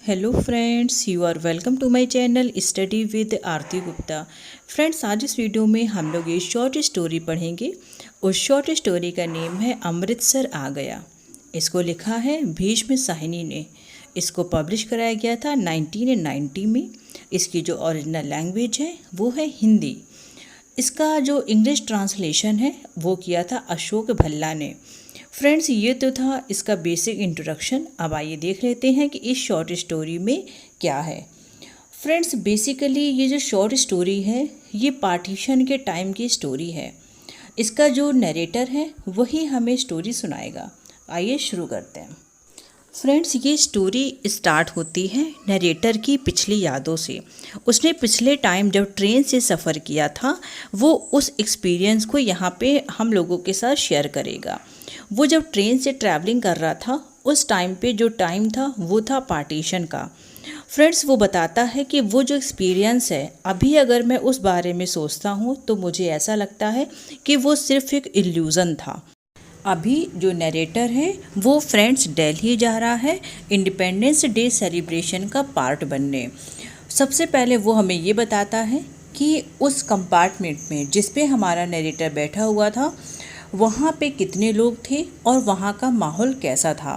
Hello friends, you are welcome to my channel study with Aarti Gupta. Friends, आज इस video में हम लोग ये शॉर्ट स्टोरी पढ़ेंगे। उस शॉर्ट स्टोरी का नेम है अमृतसर आ गया। इसको लिखा है भीष्म साहनी ने। इसको पब्लिश कराया गया था 1990 में। इसकी जो ओरिजिनल लैंग्वेज है वो है हिंदी। इसका जो इंग्लिश ट्रांसलेशन है वो किया था अशोक भल्ला ने। फ्रेंड्स, ये तो था इसका बेसिक इंट्रोडक्शन। अब आइए देख लेते हैं कि इस शॉर्ट स्टोरी में क्या है। फ्रेंड्स, बेसिकली ये जो शॉर्ट स्टोरी है ये पार्टीशन के टाइम की स्टोरी है। इसका जो नरेटर है वही हमें स्टोरी सुनाएगा। आइए शुरू करते हैं। फ्रेंड्स, ये स्टोरी स्टार्ट होती है नरेटर की पिछली यादों से। उसने पिछले टाइम जब ट्रेन से सफ़र किया था वो उस एक्सपीरियंस को यहाँ पे हम लोगों के साथ शेयर करेगा। वो जब ट्रेन से ट्रैवलिंग कर रहा था उस टाइम पे जो टाइम था वो था पार्टीशन का। फ्रेंड्स, वो बताता है कि वो जो एक्सपीरियंस है अभी अगर मैं उस बारे में सोचता हूँ तो मुझे ऐसा लगता है कि वो सिर्फ एक इल्यूज़न था। अभी जो नरेटर है वो फ्रेंड्स दिल्ली जा रहा है इंडिपेंडेंस डे सेलिब्रेशन का पार्ट बनने। सबसे पहले वो हमें ये बताता है कि उस कंपार्टमेंट में जिस पे हमारा नरेटर बैठा हुआ था वहाँ पे कितने लोग थे और वहाँ का माहौल कैसा था।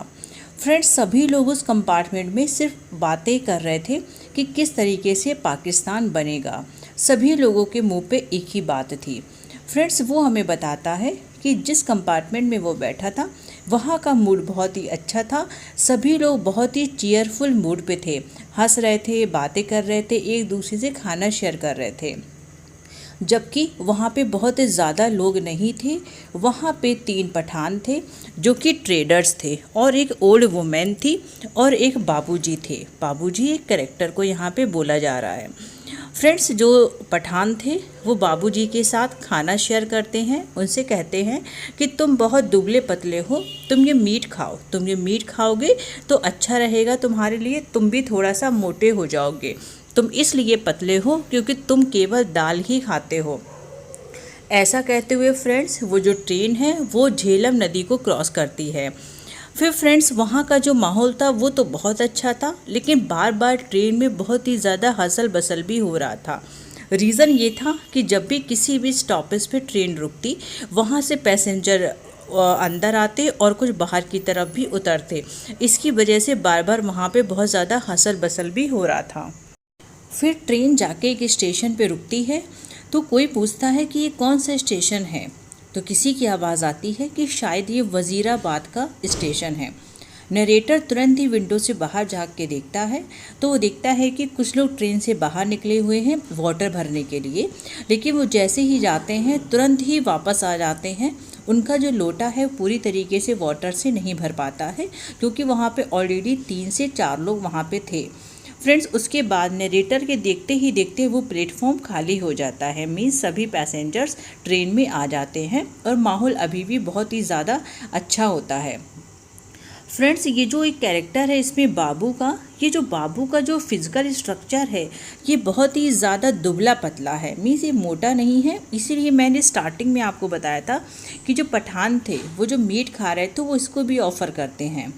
फ्रेंड्स, सभी लोग उस कंपार्टमेंट में सिर्फ बातें कर रहे थे कि किस तरीके से पाकिस्तान बनेगा। सभी लोगों के मुंह पे एक ही बात थी। फ्रेंड्स, वो हमें बताता है कि जिस कंपार्टमेंट में वो बैठा था वहाँ का मूड बहुत ही अच्छा था। सभी लोग बहुत ही चीयरफुल मूड पे थे, हंस रहे थे, बातें कर रहे थे, एक दूसरे से खाना शेयर कर रहे थे। जबकि वहाँ पे बहुत ज़्यादा लोग नहीं थे। वहाँ पे 3 पठान थे जो कि ट्रेडर्स थे और एक ओल्ड वुमेन थी और एक बाबूजी थे। बाबूजी एक कैरेक्टर को यहाँ पे बोला जा रहा है। फ्रेंड्स, जो पठान थे वो बाबूजी के साथ खाना शेयर करते हैं। उनसे कहते हैं कि तुम बहुत दुबले पतले हो, तुम ये मीट खाओ, तुम ये मीट खाओगे तो अच्छा रहेगा तुम्हारे लिए, तुम भी थोड़ा सा मोटे हो जाओगे। तुम इसलिए पतले हो क्योंकि तुम केवल दाल ही खाते हो। ऐसा कहते हुए फ्रेंड्स वो जो ट्रेन है वो झेलम नदी को क्रॉस करती है। फिर फ्रेंड्स, वहाँ का जो माहौल था वो तो बहुत अच्छा था, लेकिन बार बार ट्रेन में बहुत ही ज़्यादा हसल बसल भी हो रहा था। रीज़न ये था कि जब भी किसी भी स्टॉपेज पे ट्रेन रुकती वहाँ से पैसेंजर अंदर आते और कुछ बाहर की तरफ भी उतरते। इसकी वजह से बार बार वहाँ पे बहुत ज़्यादा हसल बसल भी हो रहा था। फिर ट्रेन जाके एक स्टेशन पे रुकती है तो कोई पूछता है कि ये कौन सा स्टेशन है। तो किसी की आवाज़ आती है कि शायद ये वज़ीराबाद का स्टेशन है। नरेटर तुरंत ही विंडो से बाहर झांक के देखता है तो वो देखता है कि कुछ लोग ट्रेन से बाहर निकले हुए हैं वाटर भरने के लिए, लेकिन वो जैसे ही जाते हैं तुरंत ही वापस आ जाते हैं। उनका जो लोटा है पूरी तरीके से वाटर से नहीं भर पाता है क्योंकि वहाँ पे ऑलरेडी 3 से 4 लोग वहाँ पे थे। फ्रेंड्स, उसके बाद नरेटर के देखते ही देखते वो प्लेटफॉर्म खाली हो जाता है। मीन्स सभी पैसेंजर्स ट्रेन में आ जाते हैं और माहौल अभी भी बहुत ही ज़्यादा अच्छा होता है। फ्रेंड्स, ये जो एक कैरेक्टर है इसमें बाबू का, ये जो बाबू का जो फिज़िकल स्ट्रक्चर है ये बहुत ही ज़्यादा दुबला पतला है। मीन्स ये मोटा नहीं है। इसीलिए मैंने स्टार्टिंग में आपको बताया था कि जो पठान थे वो जो मीट खा रहे थे वो इसको भी ऑफ़र करते हैं।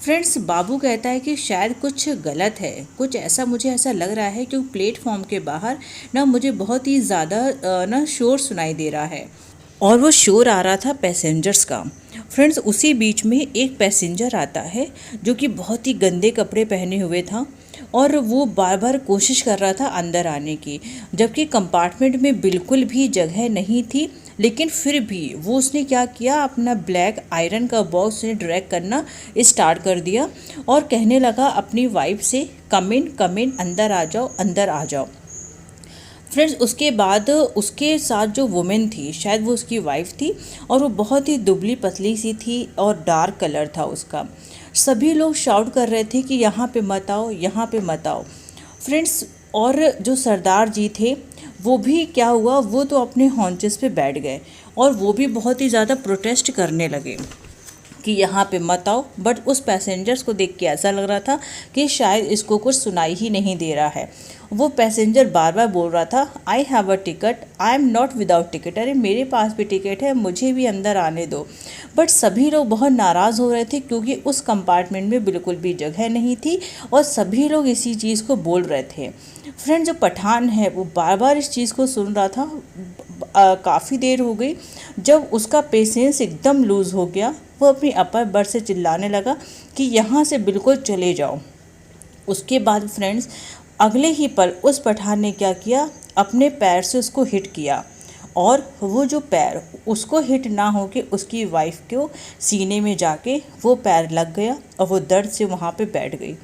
फ्रेंड्स, बाबू कहता है कि शायद कुछ गलत है, कुछ ऐसा मुझे ऐसा लग रहा है कि प्लेटफॉर्म के बाहर ना मुझे बहुत ही ज़्यादा ना शोर सुनाई दे रहा है। और वो शोर आ रहा था पैसेंजर्स का। फ्रेंड्स, उसी बीच में एक पैसेंजर आता है जो कि बहुत ही गंदे कपड़े पहने हुए था और वो बार बार कोशिश कर रहा था अंदर आने की, जबकि कंपार्टमेंट में बिल्कुल भी जगह नहीं थी। लेकिन फिर भी वो उसने क्या किया, अपना ब्लैक आयरन का बॉक्स ने ड्रैग करना स्टार्ट कर दिया और कहने लगा अपनी वाइफ से, कम इन, अंदर आ जाओ, अंदर आ जाओ। फ्रेंड्स, उसके बाद उसके साथ जो वुमेन थी शायद वो उसकी वाइफ थी और वो बहुत ही दुबली पतली सी थी और डार्क कलर था उसका। सभी लोग शाउट कर रहे थे कि यहाँ पे मत आओ, यहाँ पे मत आओ। फ्रेंड्स, और जो सरदार जी थे वो भी क्या हुआ, वो तो अपने हॉन्चेस पे बैठ गए और वो भी बहुत ही ज़्यादा प्रोटेस्ट करने लगे। कि यहाँ पे मत आओ, बट उस पैसेंजर्स को देख के ऐसा लग रहा था कि शायद इसको कुछ सुनाई ही नहीं दे रहा है। वो पैसेंजर बार बार बोल रहा था, I have a ticket, I am not without ticket, अरे मेरे पास भी टिकट है, मुझे भी अंदर आने दो। बट सभी लोग बहुत नाराज़ हो रहे थे क्योंकि उस कंपार्टमेंट में बिल्कुल भी जगह नहीं थी और सभी लोग इसी चीज़ को बोल रहे थे। फ्रेंड, जो पठान है वो बार बार इस चीज़ को सुन रहा था। काफ़ी देर हो गई, जब उसका पेशेंस एकदम लूज़ हो गया, वो अपनी अपर बर्थ से चिल्लाने लगा कि यहाँ से बिल्कुल चले जाओ। उसके बाद फ्रेंड्स, अगले ही पल उस पठान ने क्या किया, अपने पैर से उसको हिट किया और वो जो पैर उसको हिट ना हो के उसकी वाइफ को सीने में जाके वो पैर लग गया और वो दर्द से वहाँ पे बैठ गई।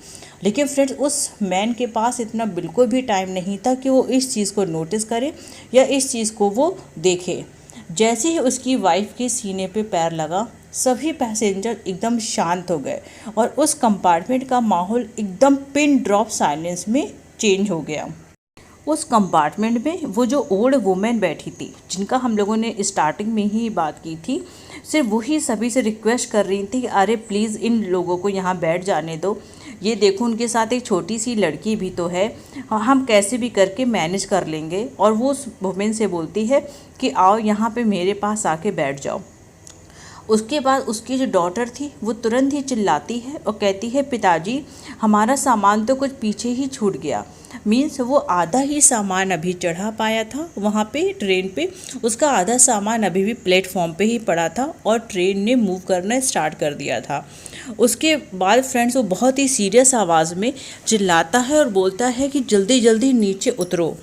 लेकिन फ्रेंड्स, उस मैन के पास इतना बिल्कुल भी टाइम नहीं था कि वो इस चीज़ को नोटिस करे या इस चीज़ को वो देखे। जैसे ही उसकी वाइफ के सीने पे पैर लगा, सभी पैसेंजर एकदम शांत हो गए और उस कंपार्टमेंट का माहौल एकदम पिन ड्रॉप साइलेंस में चेंज हो गया। उस कंपार्टमेंट में वो जो ओल्ड वुमेन बैठी थी, जिनका हम लोगों ने स्टार्टिंग में ही बात की थी, सिर्फ वही सभी से रिक्वेस्ट कर रही थी, अरे प्लीज़ इन लोगों को यहाँ बैठ जाने दो, ये देखो उनके साथ एक छोटी सी लड़की भी तो है, हम कैसे भी करके मैनेज कर लेंगे। और वो उस वुमेन से बोलती है कि आओ यहाँ पे मेरे पास आके बैठ जाओ। उसके बाद उसकी जो डॉटर थी वो तुरंत ही चिल्लाती है और कहती है, पिताजी हमारा सामान तो कुछ पीछे ही छूट गया। मीन्स वो आधा ही सामान अभी चढ़ा पाया था वहाँ पे ट्रेन पे, उसका आधा सामान अभी भी प्लेटफॉर्म पे ही पड़ा था और ट्रेन ने मूव करना स्टार्ट कर दिया था। उसके बाद फ्रेंड्स, वो बहुत ही सीरियस आवाज़ में चिल्लाता है और बोलता है कि जल्दी जल्दी नीचे उतरो।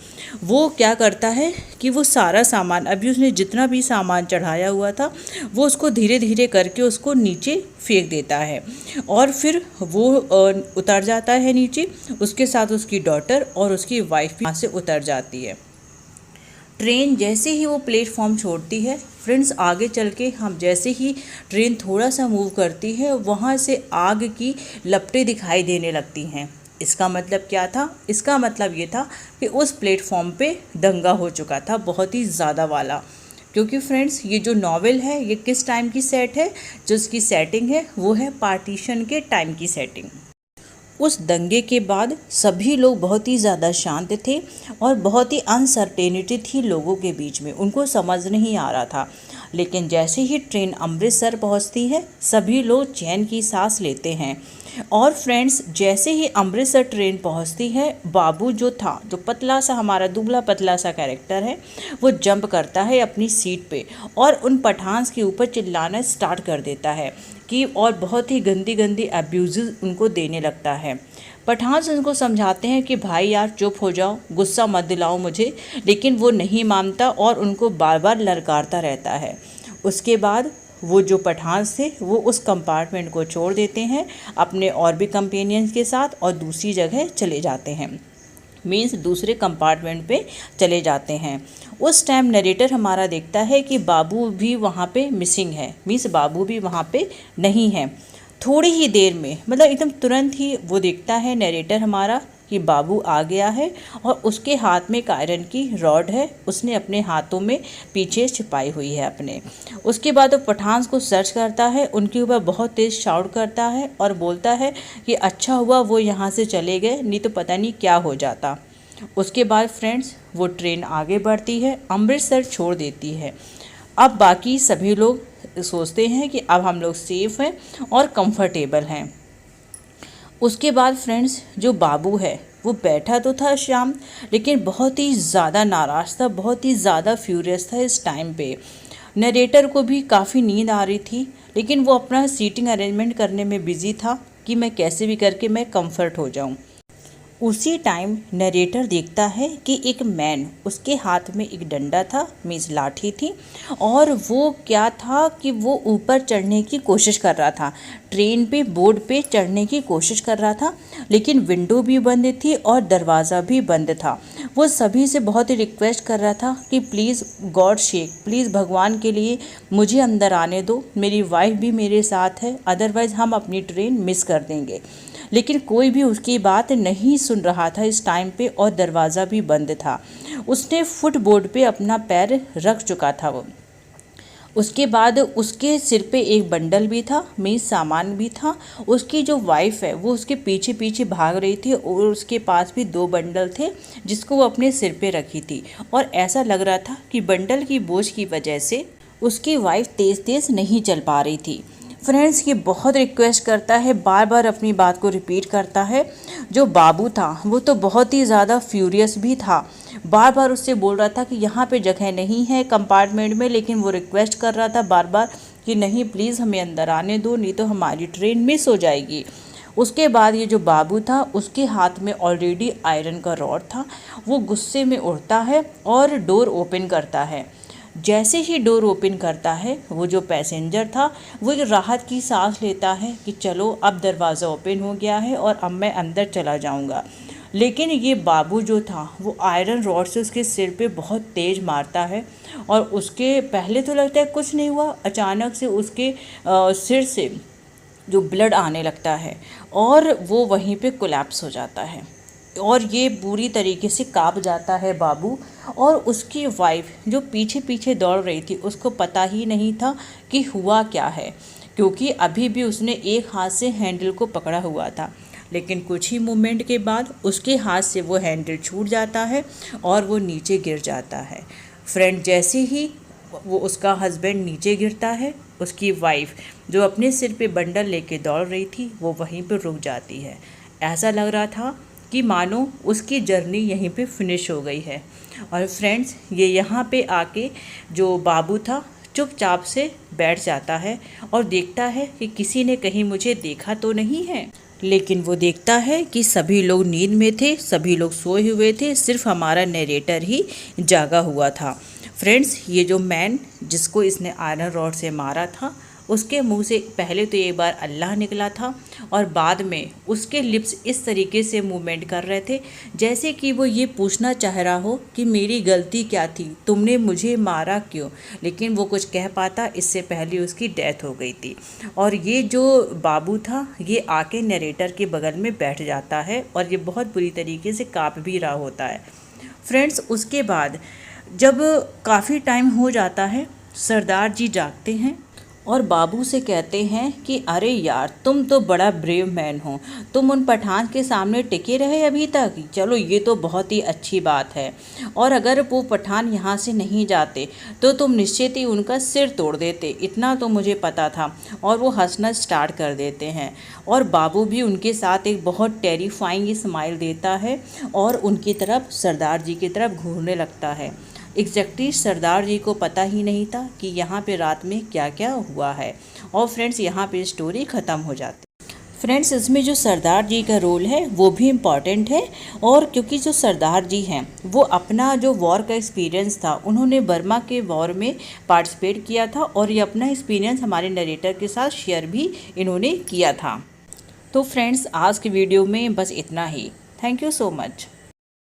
वो क्या करता है कि वो सारा सामान, अभी उसने जितना भी सामान चढ़ाया हुआ था, वो उसको धीरे धीरे करके उसको नीचे फेंक देता है और फिर वो उतर जाता है नीचे। उसके साथ उसकी डॉटर और उसकी वाइफ भी यहाँ से उतर जाती है। ट्रेन जैसे ही वो प्लेटफॉर्म छोड़ती है फ्रेंड्स, आगे चल के हम जैसे ही ट्रेन थोड़ा सा मूव करती है, वहाँ से आग की लपटें दिखाई देने लगती हैं। इसका मतलब क्या था? इसका मतलब ये था कि उस प्लेटफॉर्म पे दंगा हो चुका था, बहुत ही ज़्यादा वाला। क्योंकि फ्रेंड्स, ये जो नॉवेल है ये किस टाइम की सेट है, जो इसकी सेटिंग है वो है पार्टीशन के टाइम की सेटिंग। उस दंगे के बाद सभी लोग बहुत ही ज़्यादा शांत थे और बहुत ही अनसर्टेनिटी थी लोगों के बीच में, उनको समझ नहीं आ रहा था। लेकिन जैसे ही ट्रेन अमृतसर पहुंचती है, सभी लोग चैन की सांस लेते हैं। और फ्रेंड्स, जैसे ही अमृतसर ट्रेन पहुंचती है, बाबू जो था, जो पतला सा हमारा दुबला पतला सा कैरेक्टर है, वो जंप करता है अपनी सीट पे और उन पठान्स के ऊपर चिल्लाना स्टार्ट कर देता है कि और बहुत ही गंदी गंदी अब्यूज़ उनको देने लगता है। पठान उनको समझाते हैं कि भाई यार चुप हो जाओ, गुस्सा मत दिलाओ मुझे, लेकिन वो नहीं मानता और उनको बार बार ललकारता रहता है। उसके बाद वो जो पठान थे वो उस कंपार्टमेंट को छोड़ देते हैं अपने और भी कंपेनियंस के साथ और दूसरी जगह चले जाते हैं, मीन्स दूसरे कंपार्टमेंट पे चले जाते हैं। उस टाइम नरेटर हमारा देखता है कि बाबू भी वहाँ पे मिसिंग है, मीन्स बाबू भी वहाँ पे नहीं है। थोड़ी ही देर में, मतलब एकदम तुरंत ही वो देखता है नरेटर हमारा कि बाबू आ गया है और उसके हाथ में एक आयरन की रॉड है, उसने अपने हाथों में पीछे छिपाई हुई है अपने। उसके बाद वो पठान को सर्च करता है, उनके ऊपर बहुत तेज़ शाउट करता है और बोलता है कि अच्छा हुआ वो यहाँ से चले गए, नहीं तो पता नहीं क्या हो जाता। उसके बाद फ्रेंड्स, वो ट्रेन आगे बढ़ती है, अमृतसर छोड़ देती है। अब बाकी सभी लोग सोचते हैं कि अब हम लोग सेफ़ हैं और कंफर्टेबल हैं। उसके बाद फ्रेंड्स, जो बाबू है वो बैठा तो था शाम, लेकिन बहुत ही ज़्यादा नाराज़ था, बहुत ही ज़्यादा फ्यूरियस था इस टाइम पे। नरेटर को भी काफ़ी नींद आ रही थी, लेकिन वो अपना सीटिंग अरेंजमेंट करने में बिज़ी था कि मैं कैसे भी करके मैं कंफर्ट हो जाऊं। उसी टाइम नरेटर देखता है कि एक मैन, उसके हाथ में एक डंडा था, मीन्स लाठी थी, और वो क्या था कि वो ऊपर चढ़ने की कोशिश कर रहा था, ट्रेन पे बोर्ड पे चढ़ने की कोशिश कर रहा था, लेकिन विंडो भी बंद थी और दरवाज़ा भी बंद था। वो सभी से बहुत ही रिक्वेस्ट कर रहा था कि प्लीज़ गॉड शेक, प्लीज़ भगवान के लिए मुझे अंदर आने दो, मेरी वाइफ भी मेरे साथ है, अदरवाइज़ हम अपनी ट्रेन मिस कर देंगे। लेकिन कोई भी उसकी बात नहीं सुन रहा था इस टाइम पे और दरवाज़ा भी बंद था। उसने फुटबोर्ड पे अपना पैर रख चुका था वो। उसके बाद उसके सिर पे एक बंडल भी था, मीन्स सामान भी था। उसकी जो वाइफ है वो उसके पीछे पीछे भाग रही थी और उसके पास भी 2 बंडल थे जिसको वो अपने सिर पे रखी थी। और ऐसा लग रहा था कि बंडल की बोझ की वजह से उसकी वाइफ तेज़ तेज़ नहीं चल पा रही थी। फ्रेंड्स, ये बहुत रिक्वेस्ट करता है, बार बार अपनी बात को रिपीट करता है। जो बाबू था वो तो बहुत ही ज़्यादा फ्यूरियस भी था, बार बार उससे बोल रहा था कि यहाँ पे जगह नहीं है कंपार्टमेंट में, लेकिन वो रिक्वेस्ट कर रहा था बार बार कि नहीं प्लीज़ हमें अंदर आने दो, नहीं तो हमारी ट्रेन मिस हो जाएगी। उसके बाद ये जो बाबू था उसके हाथ में ऑलरेडी आयरन का रॉड था। वो गुस्से में उड़ता है और डोर ओपन करता है। जैसे ही डोर ओपन करता है वो जो पैसेंजर था वो एक राहत की सांस लेता है कि चलो अब दरवाज़ा ओपन हो गया है और अब मैं अंदर चला जाऊंगा। लेकिन ये बाबू जो था वो आयरन रॉड से उसके सिर पे बहुत तेज़ मारता है और उसके पहले तो लगता है कुछ नहीं हुआ, अचानक से उसके सिर से जो ब्लड आने लगता है और वो वहीं पे कोलैप्स हो जाता है और ये बुरी तरीके से कांप जाता है बाबू। और उसकी वाइफ जो पीछे पीछे दौड़ रही थी उसको पता ही नहीं था कि हुआ क्या है, क्योंकि अभी भी उसने एक हाथ से हैंडल को पकड़ा हुआ था। लेकिन कुछ ही मोमेंट के बाद उसके हाथ से वो हैंडल छूट जाता है और वो नीचे गिर जाता है। फ्रेंड, जैसे ही वो उसका हस्बैंड नीचे गिरता है, उसकी वाइफ जो अपने सिर पे बंडल लेके दौड़ रही थी वो वहीं पर रुक जाती है। ऐसा लग रहा था कि मानो उसकी जर्नी यहीं पे फिनिश हो गई है। और फ्रेंड्स, ये यहाँ पे आके जो बाबू था चुपचाप से बैठ जाता है और देखता है कि किसी ने कहीं मुझे देखा तो नहीं है। लेकिन वो देखता है कि सभी लोग नींद में थे, सभी लोग सोए हुए थे, सिर्फ हमारा नरेटर ही जागा हुआ था। फ्रेंड्स, ये जो मैन जिसको इसने आयरन रॉड से मारा था उसके मुंह से पहले तो एक बार अल्लाह निकला था और बाद में उसके लिप्स इस तरीके से मूवमेंट कर रहे थे जैसे कि वो ये पूछना चाह रहा हो कि मेरी गलती क्या थी, तुमने मुझे मारा क्यों। लेकिन वो कुछ कह पाता इससे पहले उसकी डेथ हो गई थी। और ये जो बाबू था ये आके नरेटर के बगल में बैठ जाता है और ये बहुत बुरी तरीके से काँप भी रहा होता है। फ्रेंड्स, उसके बाद जब काफ़ी टाइम हो जाता है सरदार जी जागते हैं और बाबू से कहते हैं कि अरे यार, तुम तो बड़ा ब्रेव मैन हो, तुम उन पठान के सामने टिके रहे अभी तक, चलो ये तो बहुत ही अच्छी बात है। और अगर वो पठान यहाँ से नहीं जाते तो तुम निश्चित ही उनका सिर तोड़ देते, इतना तो मुझे पता था। और वो हंसना स्टार्ट कर देते हैं और बाबू भी उनके साथ एक बहुत टेरिफाइंग स्माइल देता है और उनकी तरफ, सरदार जी की तरफ घूरने लगता है। एग्जैक्टली सरदार जी को पता ही नहीं था कि यहाँ पे रात में क्या क्या हुआ है। और फ्रेंड्स, यहाँ पे स्टोरी ख़त्म हो जाती है। फ्रेंड्स, इसमें जो सरदार जी का रोल है वो भी इम्पॉर्टेंट है। और क्योंकि जो सरदार जी हैं वो अपना जो वॉर का एक्सपीरियंस था, उन्होंने बर्मा के वॉर में पार्टिसिपेट किया था और ये अपना एक्सपीरियंस हमारे नरेटर के साथ शेयर भी इन्होंने किया था। तो फ्रेंड्स, आज की वीडियो में बस इतना ही। Thank you so much.